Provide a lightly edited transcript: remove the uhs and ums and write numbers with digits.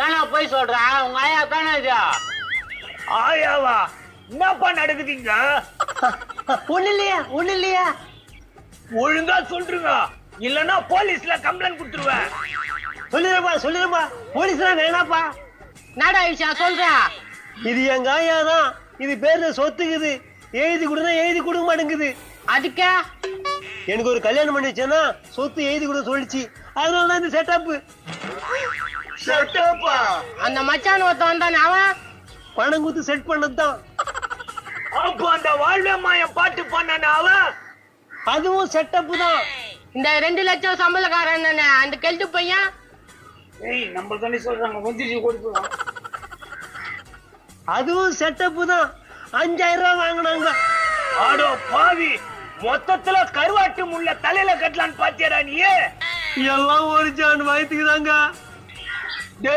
ஏன்னா போய் சொல்ற உங்க ஆயா தானே இது? ஆயாவா? என்னப்பா நடக்குதுங்க? ஒண்ணு இல்லையா ஒழுங்கா சொல்றீங்க, இல்லன்னா போலீஸ்ல கம்ப்ளைண்ட் கொடுத்துருவேன். சொல்லிடுப்பா போலீஸ்ல வேணாப்பா. என்னடா விஷயம் சொல்றா? இது எங்க ஆயா தான். இது பேர்ல சொத்துக்குது. எழுதி கொடுக்க மாட்டேங்குது. அதுக்கே எனக்கு ஒரு கல்யாணம் பண்ணி வச்சேன்னா சொத்து எழுதி கூட சொல்லிச்சு. அதனாலதான் இந்த செட்டப்பா. அந்த மச்சான் ஒருத்தன் வந்தானே, அவன் பணம் கொடுத்து செட் பண்ணதுதான். அப்போ அந்த வாழ்வேம்மா என் பாட்டு பண்ணானே அவன், அதுவும் செட்டப்பு தான். இந்த 2 லட்சம் சம்பளக்காரன் அந்த கெல்ட்டு பையன். நம்ம தானே சொல்றாங்க வந்துச்சு கொடுத்துருவான். அதுவும் செட்டப்பு தான். 5000 ரூபாய் வாங்கினாங்க. ஆடோ பாவி, மொத்தத்துல கருவாட்டு முள்ள தலையில கட்டலான்னு பாத்தியாடா நீ? எல்லாம் ஒரு ஜான் வயிற்றுக்கு தாங்க.